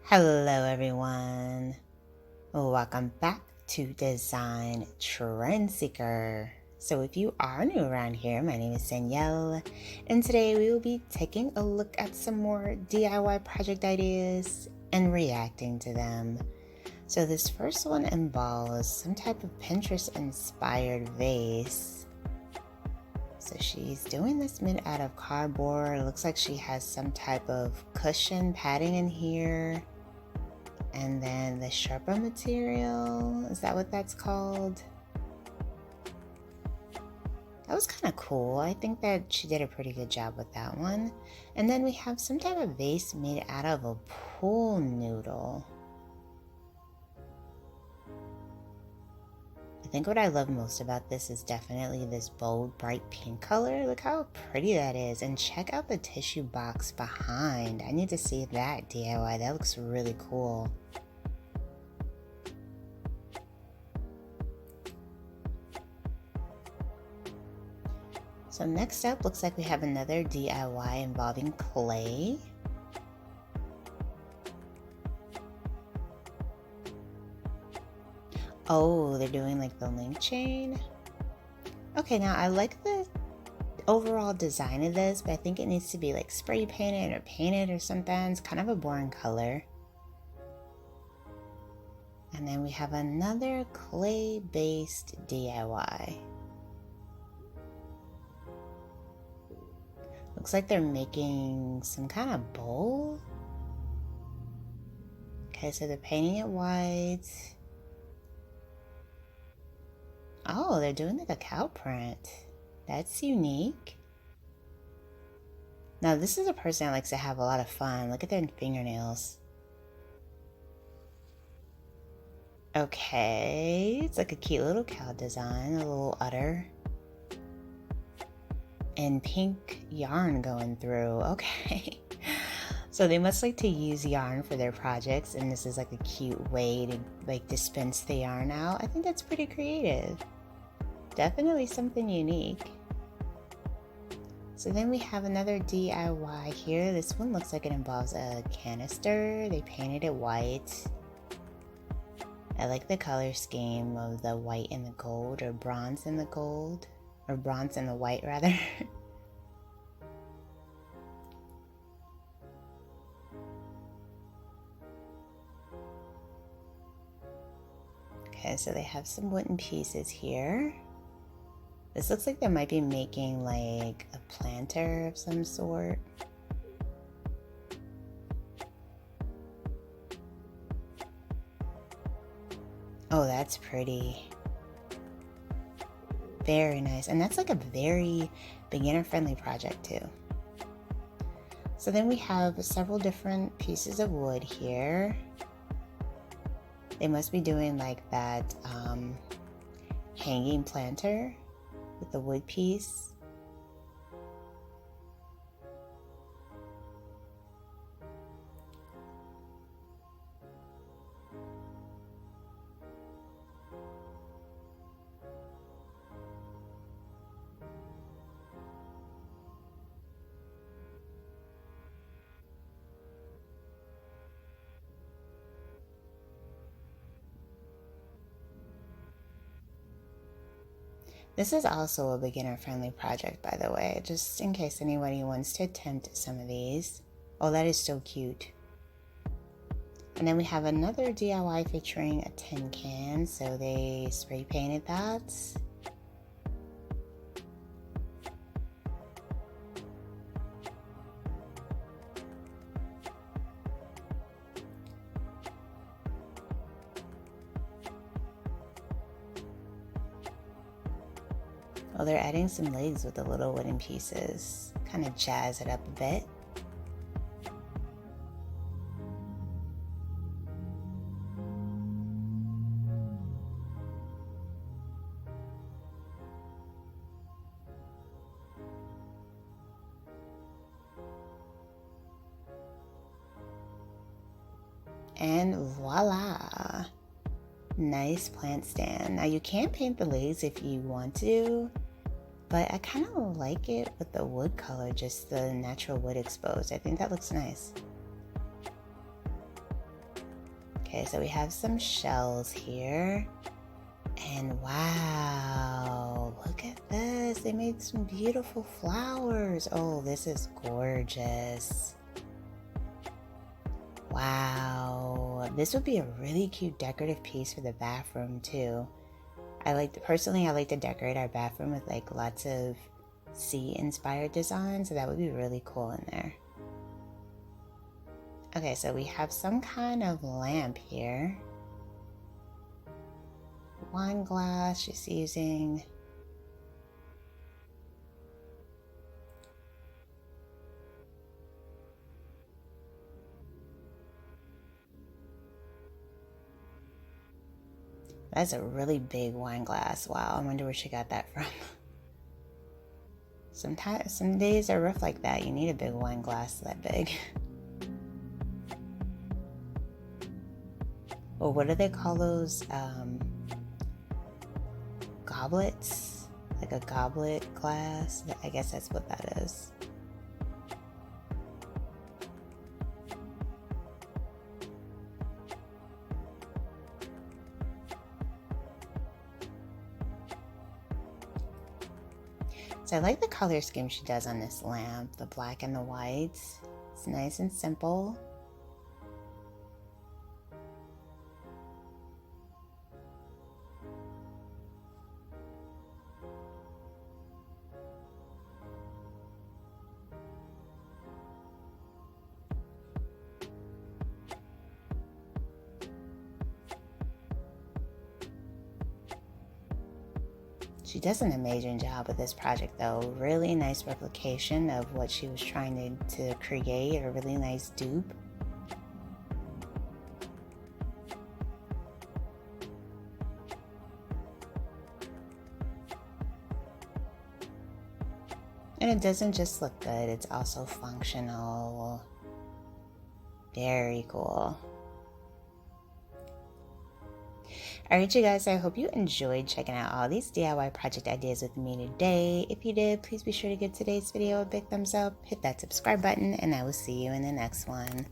Hello everyone, welcome back to Design Trend Seeker. So if you are new around here, my name is Danielle, and today we will be taking a look at some more DIY project ideas and reacting to them. So this first one involves some type of Pinterest inspired vase. So she's doing this made out of cardboard. It looks like she has some type of cushion padding in here. And then the Sherpa material, is that what that's called? That was kind of cool. I think that she did a pretty good job with that one. And then we have some type of vase made out of a pool noodle. I think what I love most about this is definitely this bold, bright pink color. Look how pretty that is. And check out the tissue box behind. I need to see that DIY. That looks really cool. So next up, looks like we have another DIY involving clay. Oh, they're doing like the link chain. Okay, now I like the overall design of this, but I think it needs to be like spray painted or painted or something. It's kind of a boring color. And then we have another clay-based DIY. Looks like they're making some kind of bowl. Okay, so they're painting it white. Oh, they're doing like a cow print. That's unique. Now, this is a person that likes to have a lot of fun. Look at their fingernails. Okay, it's like a cute little cow design, a little udder. And pink yarn going through. Okay. So they must like to use yarn for their projects, and this is like a cute way to like dispense the yarn out. I think that's pretty creative. Definitely something unique. So then we have another DIY here. This one looks like it involves a canister. They painted it white. I like the color scheme of the white and the gold, or bronze and the gold, or bronze and the white rather. Okay, so they have some wooden pieces here. This looks like they might be making like a planter of some sort. Oh, that's pretty. Very nice. And that's like a very beginner-friendly project too. So then we have several different pieces of wood here. They must be doing like that hanging planter with the wood piece. This is also a beginner-friendly project, by the way, just in case anybody wants to attempt some of these. Oh, that is so cute. And then we have another DIY featuring a tin can, so they spray painted that. Well, they're adding some legs with the little wooden pieces. Kind of jazz it up a bit. And voila! Nice plant stand. Now you can paint the leaves if you want to, but I kind of like it with the wood color, just the natural wood exposed. I think that looks nice. Okay, so we have some shells here. And wow, look at this. They made some beautiful flowers. Oh, this is gorgeous. Wow, this would be a really cute decorative piece for the bathroom too. Personally, I like to decorate our bathroom with like lots of sea inspired designs, so that would be really cool in there. Okay, so we have some kind of lamp here. Wine glass she's using. That's a really big wine glass. Wow, I wonder where she got that from. Some days are rough like that. You need a big wine glass that big. Or what do they call those? Goblets? Like a goblet glass? I guess that's what that is. So I like the color scheme she does on this lamp, the black and the whites. It's nice and simple. She does an amazing job with this project though. Really nice replication of what she was trying to create, a really nice dupe. And it doesn't just look good, it's also functional. Very cool. Alright you guys, I hope you enjoyed checking out all these DIY project ideas with me today. If you did, please be sure to give today's video a big thumbs up, hit that subscribe button, and I will see you in the next one.